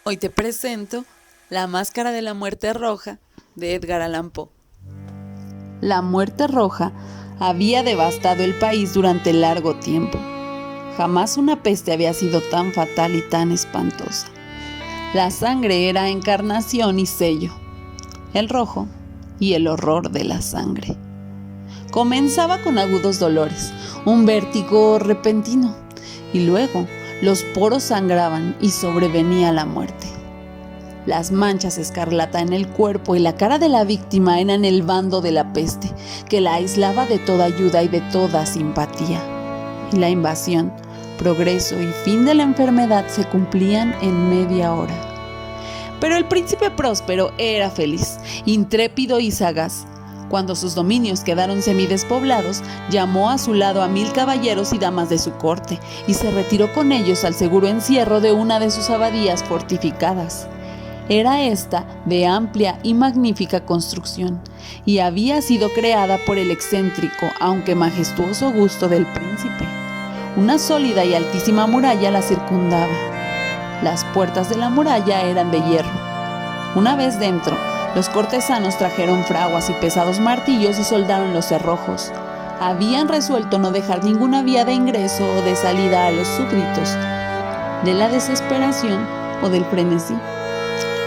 Hoy te presento La Máscara de la Muerte Roja de Edgar Allan Poe. La muerte roja había devastado el país durante largo tiempo. Jamás una peste había sido tan fatal y tan espantosa. La sangre era encarnación y sello, el rojo y el horror de la sangre. Comenzaba con agudos dolores, un vértigo repentino, y luego los poros sangraban y sobrevenía la muerte. Las manchas escarlata en el cuerpo y la cara de la víctima eran el bando de la peste, que la aislaba de toda ayuda y de toda simpatía. Y la invasión, progreso y fin de la enfermedad se cumplían en media hora. Pero el príncipe próspero era feliz, intrépido y sagaz. Cuando sus dominios quedaron semidespoblados, llamó a su lado a 1000 caballeros y damas de su corte y se retiró con ellos al seguro encierro de una de sus abadías fortificadas. Era esta de amplia y magnífica construcción y había sido creada por el excéntrico, aunque majestuoso gusto del príncipe. Una sólida y altísima muralla la circundaba. Las puertas de la muralla eran de hierro. Una vez dentro, los cortesanos trajeron fraguas y pesados martillos y soldaron los cerrojos. Habían resuelto no dejar ninguna vía de ingreso o de salida a los súbditos, de la desesperación o del frenesí.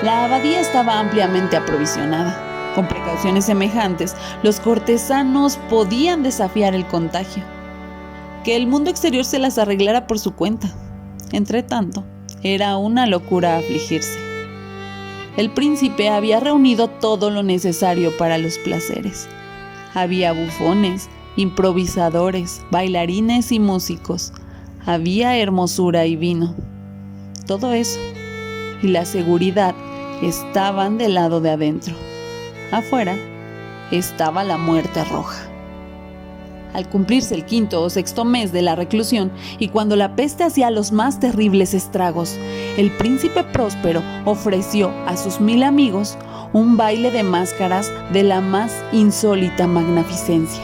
La abadía estaba ampliamente aprovisionada. Con precauciones semejantes, los cortesanos podían desafiar el contagio. Que el mundo exterior se las arreglara por su cuenta. Entretanto, era una locura afligirse. El príncipe había reunido todo lo necesario para los placeres. Había bufones, improvisadores, bailarines y músicos. Había hermosura y vino. Todo eso y la seguridad estaban del lado de adentro. Afuera estaba la muerte roja. Al cumplirse el 5º o 6º mes de la reclusión y cuando la peste hacía los más terribles estragos, el príncipe próspero ofreció a sus 1000 amigos un baile de máscaras de la más insólita magnificencia.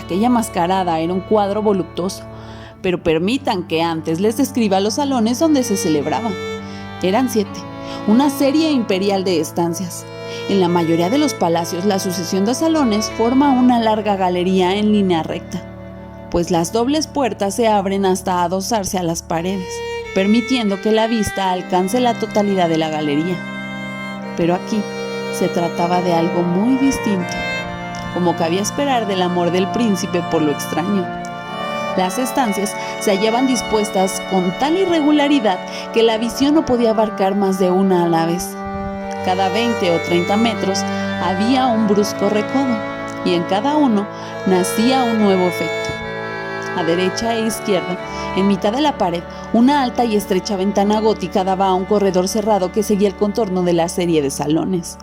Aquella mascarada era un cuadro voluptuoso, pero permitan que antes les describa los salones donde se celebraba. Eran 7, una serie imperial de estancias. En la mayoría de los palacios, la sucesión de salones forma una larga galería en línea recta, pues las dobles puertas se abren hasta adosarse a las paredes, permitiendo que la vista alcance la totalidad de la galería. Pero aquí se trataba de algo muy distinto, como cabía esperar del amor del príncipe por lo extraño. Las estancias se hallaban dispuestas con tal irregularidad que la visión no podía abarcar más de una a la vez. Cada 20 o 30 metros había un brusco recodo y en cada uno nacía un nuevo efecto. A derecha e izquierda, en mitad de la pared, una alta y estrecha ventana gótica daba a un corredor cerrado que seguía el contorno de la serie de salones.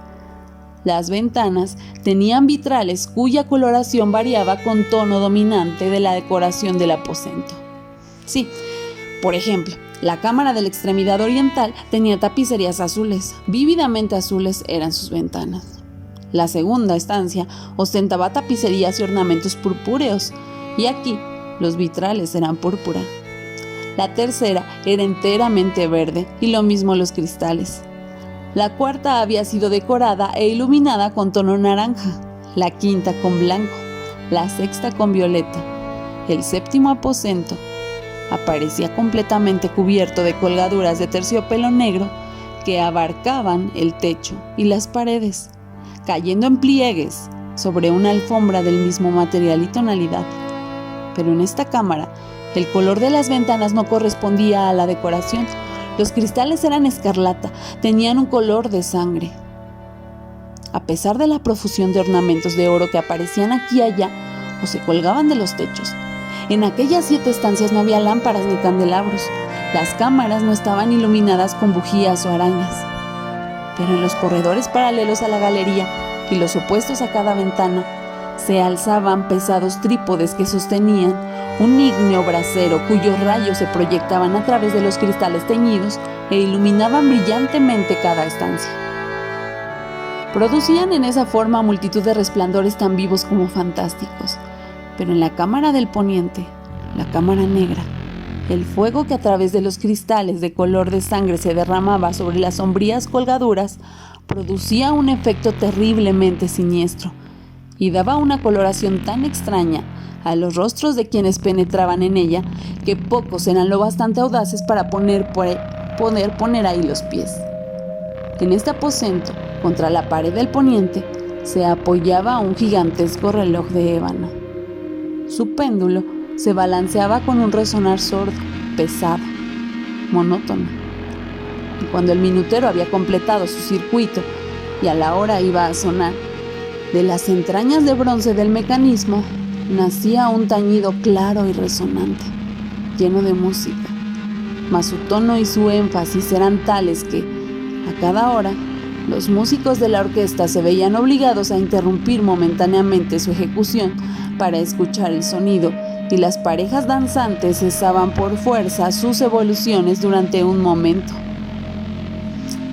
Las ventanas tenían vitrales cuya coloración variaba con tono dominante de la decoración del aposento. Sí, por ejemplo, la cámara de la extremidad oriental tenía tapicerías azules, vívidamente azules eran sus ventanas. La segunda estancia ostentaba tapicerías y ornamentos purpúreos, y aquí los vitrales eran púrpura. La tercera era enteramente verde, y lo mismo los cristales. La cuarta había sido decorada e iluminada con tono naranja, la quinta con blanco, la sexta con violeta. El 7º aposento aparecía completamente cubierto de colgaduras de terciopelo negro que abarcaban el techo y las paredes, cayendo en pliegues sobre una alfombra del mismo material y tonalidad. Pero en esta cámara, el color de las ventanas no correspondía a la decoración. Los cristales eran escarlata, tenían un color de sangre. A pesar de la profusión de ornamentos de oro que aparecían aquí y allá o se colgaban de los techos, en aquellas 7 estancias no había lámparas ni candelabros. Las cámaras no estaban iluminadas con bujías o arañas. Pero en los corredores paralelos a la galería y los opuestos a cada ventana, se alzaban pesados trípodes que sostenían un ígneo brasero cuyos rayos se proyectaban a través de los cristales teñidos e iluminaban brillantemente cada estancia. Producían en esa forma multitud de resplandores tan vivos como fantásticos, pero en la cámara del poniente, la cámara negra, El fuego que a través de los cristales de color de sangre se derramaba sobre las sombrías colgaduras producía un efecto terriblemente siniestro y daba una coloración tan extraña a los rostros de quienes penetraban en ella que pocos eran lo bastante audaces para poder poner ahí los pies. En este aposento, contra la pared del poniente, se apoyaba un gigantesco reloj de ébano. Su péndulo se balanceaba con un resonar sordo, pesado, monótono. Y cuando el minutero había completado su circuito y a la hora iba a sonar, de las entrañas de bronce del mecanismo nacía un tañido claro y resonante, lleno de música, mas su tono y su énfasis eran tales que, a cada hora, los músicos de la orquesta se veían obligados a interrumpir momentáneamente su ejecución para escuchar el sonido, y las parejas danzantes cesaban por fuerza sus evoluciones durante un momento.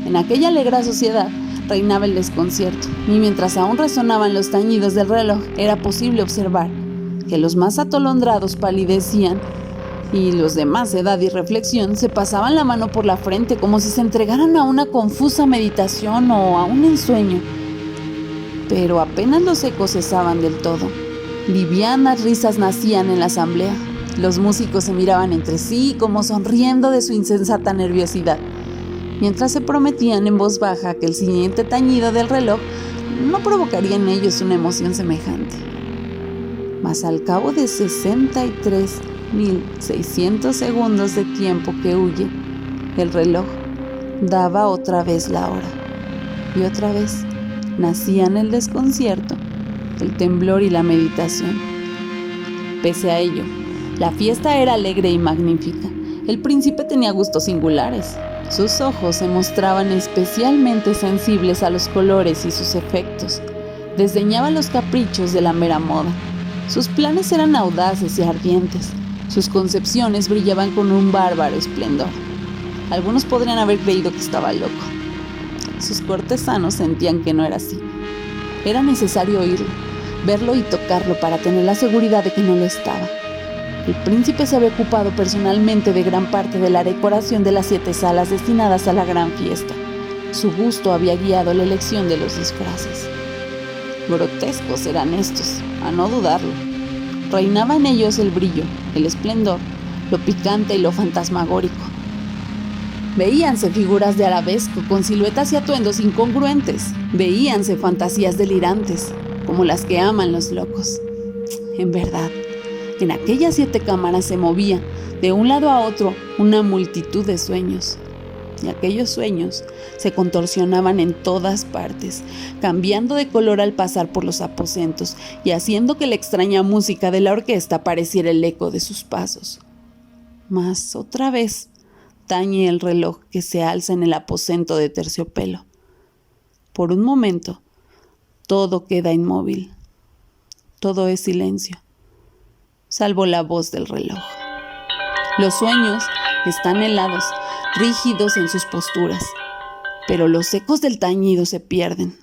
En aquella alegre sociedad reinaba el desconcierto, y mientras aún resonaban los tañidos del reloj, era posible observar que los más atolondrados palidecían y los de más edad y reflexión se pasaban la mano por la frente como si se entregaran a una confusa meditación o a un ensueño. Pero apenas los ecos cesaban del todo, livianas risas nacían en la asamblea. Los músicos se miraban entre sí como sonriendo de su insensata nerviosidad, mientras se prometían en voz baja que el siguiente tañido del reloj no provocaría en ellos una emoción semejante. Mas al cabo de 63.600 segundos de tiempo que huye, el reloj daba otra vez la hora, y otra vez nacían el desconcierto, el temblor y la meditación. Pese a ello, la fiesta era alegre y magnífica. El príncipe tenía gustos singulares. Sus ojos se mostraban especialmente sensibles a los colores y sus efectos. Desdeñaba los caprichos de la mera moda. Sus planes eran audaces y ardientes. Sus concepciones brillaban con un bárbaro esplendor. Algunos podrían haber creído que estaba loco. Sus cortesanos sentían que no era así. Era necesario oírlo, verlo y tocarlo para tener la seguridad de que no lo estaba. El príncipe se había ocupado personalmente de gran parte de la decoración de las 7 salas destinadas a la gran fiesta. Su gusto había guiado la elección de los disfraces. Grotescos eran estos, a no dudarlo. Reinaba en ellos el brillo, el esplendor, lo picante y lo fantasmagórico. Veíanse figuras de arabesco con siluetas y atuendos incongruentes. Veíanse fantasías delirantes, como las que aman los locos. En verdad, en aquellas 7 cámaras se movía, de un lado a otro, una multitud de sueños. Y aquellos sueños se contorsionaban en todas partes, cambiando de color al pasar por los aposentos y haciendo que la extraña música de la orquesta pareciera el eco de sus pasos. Mas otra vez tañe el reloj que se alza en el aposento de terciopelo. Por un momento, todo queda inmóvil. Todo es silencio, salvo la voz del reloj. Los sueños están helados, rígidos en sus posturas, pero los ecos del tañido se pierden.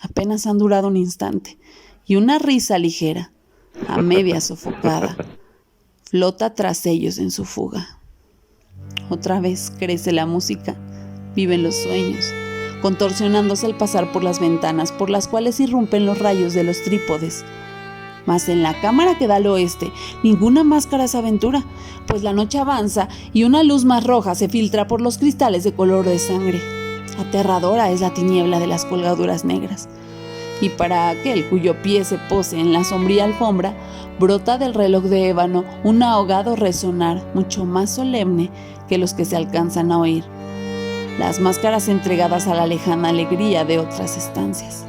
Apenas han durado un instante, y una risa ligera, a media sofocada, flota tras ellos en su fuga. Otra vez crece la música, viven los sueños, contorsionándose al pasar por las ventanas por las cuales irrumpen los rayos de los trípodes. Mas en la cámara que da al oeste, ninguna máscara se aventura, pues la noche avanza y una luz más roja se filtra por los cristales de color de sangre. Aterradora es la tiniebla de las colgaduras negras. Y para aquel cuyo pie se pose en la sombría alfombra, brota del reloj de ébano un ahogado resonar mucho más solemne que los que se alcanzan a oír. Las máscaras entregadas a la lejana alegría de otras estancias.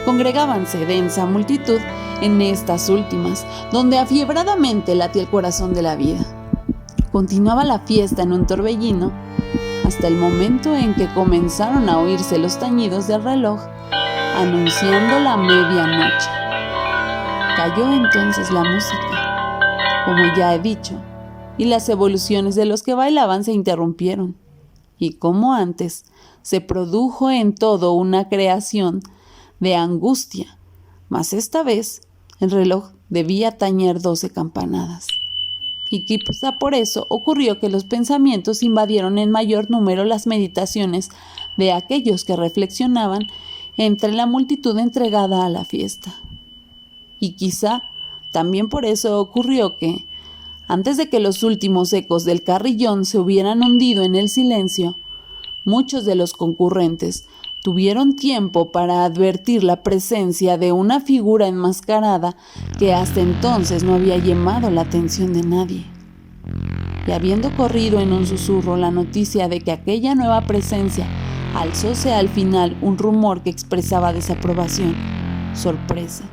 Congregábanse densa multitud en estas últimas, donde afiebradamente latía el corazón de la vida. Continuaba la fiesta en un torbellino hasta el momento en que comenzaron a oírse los tañidos del reloj, anunciando la medianoche. Cayó entonces la música, como ya he dicho, y las evoluciones de los que bailaban se interrumpieron. Y como antes, se produjo en todo una creación de angustia, mas esta vez el reloj debía tañer 12 campanadas. y quizá por eso ocurrió que los pensamientos invadieron en mayor número las meditaciones de aquellos que reflexionaban entre la multitud entregada a la fiesta. Y quizá también por eso ocurrió que, antes de que los últimos ecos del carrillón se hubieran hundido en el silencio, muchos de los concurrentes tuvieron tiempo para advertir la presencia de una figura enmascarada que hasta entonces no había llamado la atención de nadie. Y habiendo corrido en un susurro la noticia de que aquella nueva presencia alzóse al final un rumor que expresaba desaprobación, sorpresa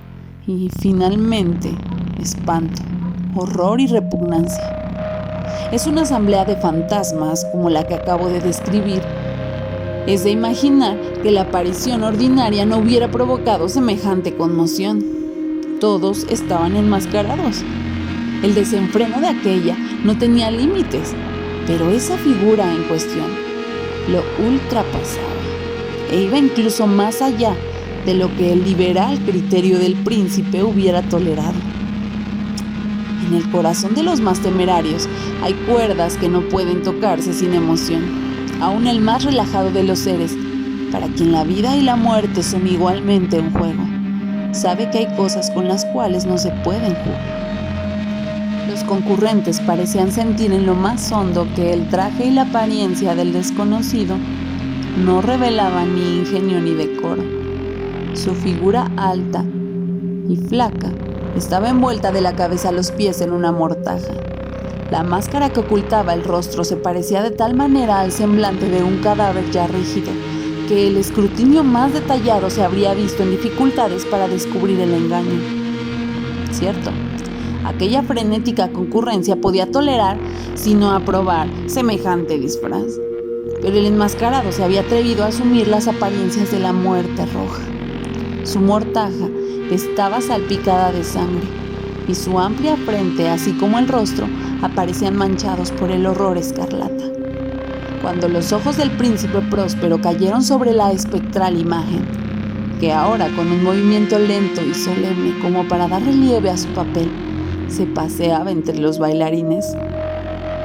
y finalmente espanto, horror y repugnancia. Es una asamblea de fantasmas como la que acabo de describir. Es de imaginar que la aparición ordinaria no hubiera provocado semejante conmoción. Todos estaban enmascarados. El desenfreno de aquella no tenía límites, pero esa figura en cuestión lo ultrapasaba e iba incluso más allá de lo que el liberal criterio del príncipe hubiera tolerado. En el corazón de los más temerarios hay cuerdas que no pueden tocarse sin emoción. Aún el más relajado de los seres, para quien la vida y la muerte son igualmente un juego, sabe que hay cosas con las cuales no se pueden jugar. Los concurrentes parecían sentir en lo más hondo que el traje y la apariencia del desconocido no revelaban ni ingenio ni decoro. Su figura alta y flaca estaba envuelta de la cabeza a los pies en una mortaja. La máscara que ocultaba el rostro se parecía de tal manera al semblante de un cadáver ya rígido, que el escrutinio más detallado se habría visto en dificultades para descubrir el engaño. Cierto, aquella frenética concurrencia podía tolerar, si no aprobar, semejante disfraz. Pero el enmascarado se había atrevido a asumir las apariencias de la muerte roja. Su mortaja estaba salpicada de sangre, y su amplia frente, así como el rostro, aparecían manchados por el horror escarlata. Cuando los ojos del príncipe Próspero cayeron sobre la espectral imagen, que ahora, con un movimiento lento y solemne como para dar relieve a su papel, se paseaba entre los bailarines,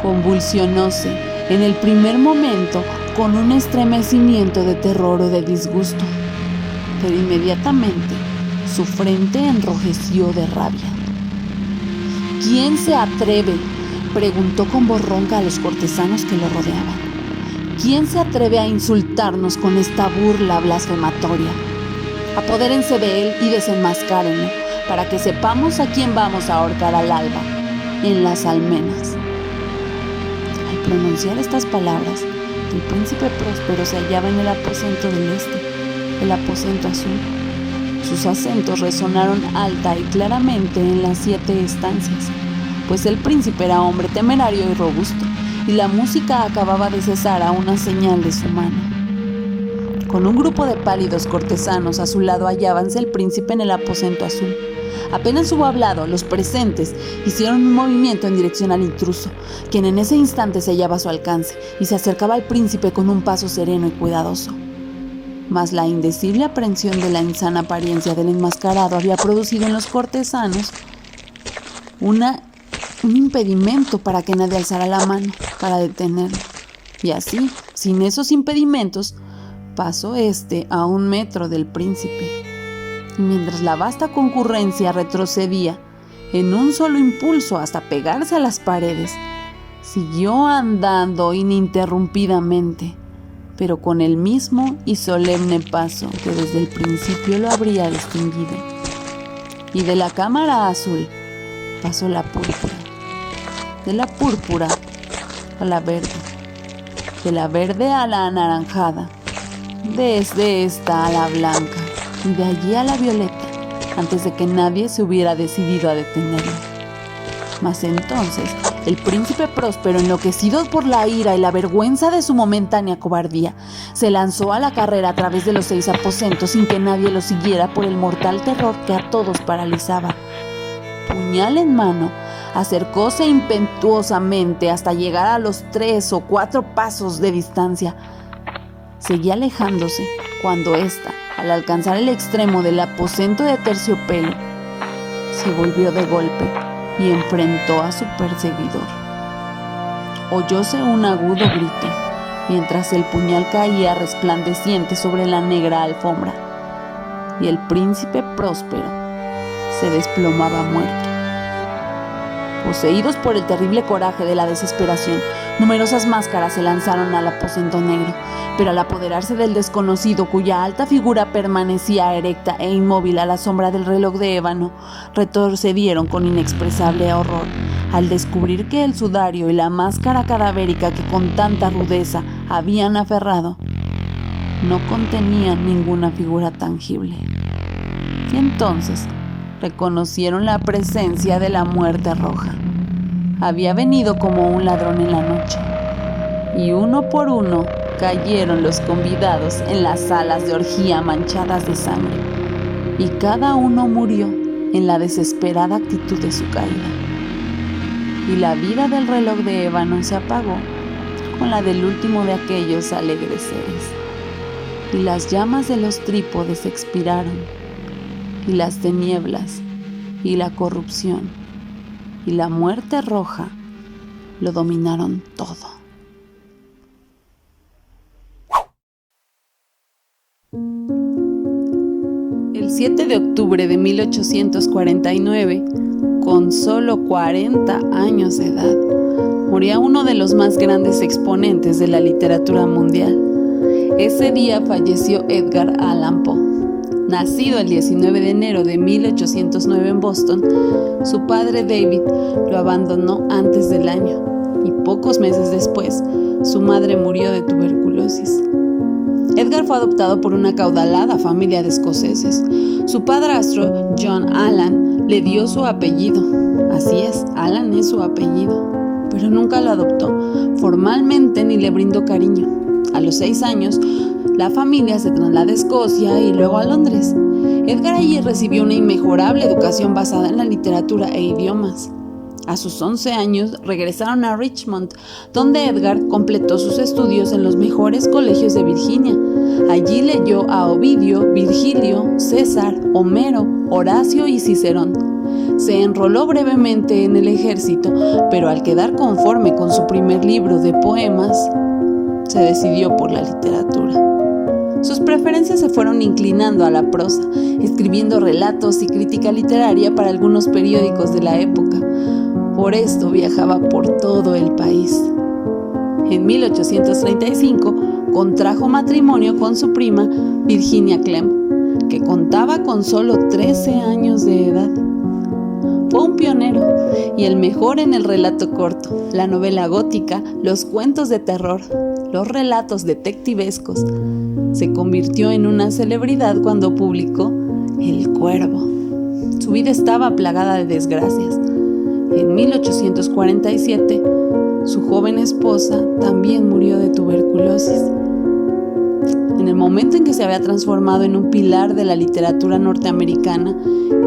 convulsionóse en el primer momento con un estremecimiento de terror o de disgusto, pero inmediatamente su frente enrojeció de rabia. ¿Quién se atreve?, preguntó con voz ronca a los cortesanos que lo rodeaban. ¿Quién se atreve a insultarnos con esta burla blasfematoria? Apodérense de él y desenmascárenlo, para que sepamos a quién vamos a ahorcar al alba, en las almenas. Al pronunciar estas palabras, el príncipe Próspero se hallaba en el aposento del este, el aposento azul. Sus acentos resonaron alta y claramente en las 7 estancias, pues el príncipe era hombre temerario y robusto, y la música acababa de cesar a una señal de su mano. Con un grupo de pálidos cortesanos a su lado hallábanse el príncipe en el aposento azul. Apenas hubo hablado, los presentes hicieron un movimiento en dirección al intruso, quien en ese instante se hallaba a su alcance, y se acercaba al príncipe con un paso sereno y cuidadoso. Mas la indecible aprensión de la insana apariencia del enmascarado había producido en los cortesanos un impedimento para que nadie alzara la mano para detenerlo. Y así, sin esos impedimentos, pasó a 1 metro del príncipe. Y mientras la vasta concurrencia retrocedía en un solo impulso hasta pegarse a las paredes, siguió andando ininterrumpidamente, pero con el mismo y solemne paso que desde el principio lo habría distinguido. Y de la cámara azul pasó la púrpura, de la púrpura a la verde, de la verde a la anaranjada, desde esta a la blanca y de allí a la violeta, antes de que nadie se hubiera decidido a detenerlo. Mas entonces el príncipe Próspero, enloquecido por la ira y la vergüenza de su momentánea cobardía, se lanzó a la carrera a través de los 6 aposentos sin que nadie lo siguiera por el mortal terror que a todos paralizaba. Puñal en mano, acercóse impetuosamente hasta llegar a los 3 o 4 pasos de distancia. Seguía alejándose cuando ésta, al alcanzar el extremo del aposento de terciopelo, se volvió de golpe y enfrentó a su perseguidor. Oyóse un agudo grito, mientras el puñal caía resplandeciente sobre la negra alfombra, y el príncipe Próspero se desplomaba muerto. Poseídos por el terrible coraje de la desesperación, numerosas máscaras se lanzaron al aposento negro, pero al apoderarse del desconocido, cuya alta figura permanecía erecta e inmóvil a la sombra del reloj de ébano, retrocedieron con inexpresable horror al descubrir que el sudario y la máscara cadavérica que con tanta rudeza habían aferrado no contenían ninguna figura tangible. Y entonces reconocieron la presencia de la Muerte Roja. Había venido como un ladrón en la noche, y uno por uno cayeron los convidados en las salas de orgía manchadas de sangre, y cada uno murió en la desesperada actitud de su caída. Y la vida del reloj de ébano se apagó con la del último de aquellos alegres seres, y las llamas de los trípodes expiraron, y las tinieblas, y la corrupción, y la Muerte Roja lo dominaron todo. El 7 de octubre de 1849, con solo 40 años de edad, moría uno de los más grandes exponentes de la literatura mundial. Ese día falleció Edgar Allan Poe. Nacido el 19 de enero de 1809 en Boston, su padre David lo abandonó antes del año, y pocos meses después, su madre murió de tuberculosis. Edgar fue adoptado por una acaudalada familia de escoceses. Su padrastro, John Allan, le dio su apellido. Así es, Allan es su apellido, pero nunca lo adoptó formalmente ni le brindó cariño. A los 6 años, la familia se trasladó a Escocia y luego a Londres. Edgar allí recibió una inmejorable educación basada en la literatura e idiomas. A sus 11 años regresaron a Richmond, donde Edgar completó sus estudios en los mejores colegios de Virginia. Allí leyó a Ovidio, Virgilio, César, Homero, Horacio y Cicerón. Se enroló brevemente en el ejército, pero al quedar conforme con su primer libro de poemas, se decidió por la literatura. Sus preferencias se fueron inclinando a la prosa, escribiendo relatos y crítica literaria para algunos periódicos de la época. Por esto viajaba por todo el país. En 1835 contrajo matrimonio con su prima Virginia Clemm, que contaba con solo 13 años de edad. Fue un pionero y el mejor en el relato corto, la novela gótica, los cuentos de terror, los relatos detectivescos. Se convirtió en una celebridad cuando publicó El Cuervo. Su vida estaba plagada de desgracias. En 1847, su joven esposa también murió de tuberculosis. En el momento en que se había transformado en un pilar de la literatura norteamericana,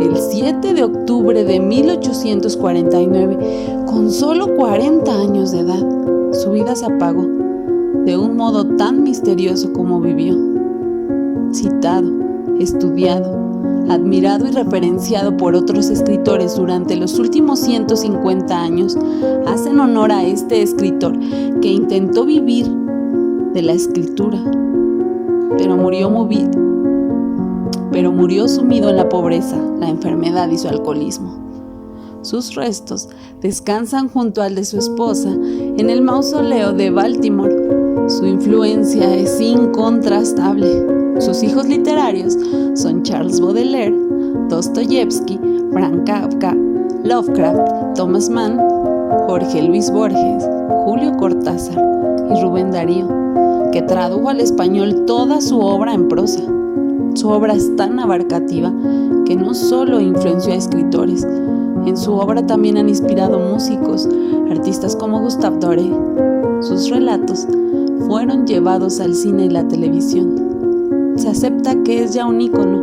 el 7 de octubre de 1849, con solo 40 años de edad, su vida se apagó de un modo tan misterioso como vivió. Citado, estudiado, admirado y referenciado por otros escritores durante los últimos 150 años, hacen honor a este escritor que intentó vivir de la escritura, pero murió sumido en la pobreza, la enfermedad y su alcoholismo. Sus restos descansan junto al de su esposa en el mausoleo de Baltimore. Su influencia es incontrastable. Sus hijos literarios son Charles Baudelaire, Dostoyevsky, Frank Kafka, Lovecraft, Thomas Mann, Jorge Luis Borges, Julio Cortázar y Rubén Darío, que tradujo al español toda su obra en prosa. Su obra es tan abarcativa que no solo influenció a escritores, en su obra también han inspirado músicos, artistas como Gustave Doré. Sus relatos fueron llevados al cine y la televisión. Se acepta que es ya un ícono.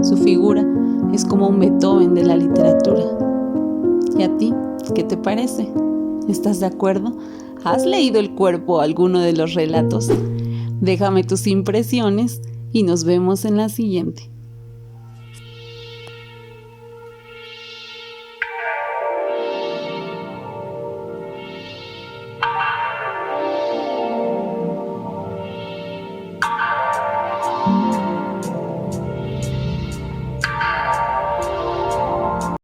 Su figura es como un Beethoven de la literatura. ¿Y a ti? ¿Qué te parece? ¿Estás de acuerdo? ¿Has leído El Cuervo o alguno de los relatos? Déjame tus impresiones y nos vemos en la siguiente.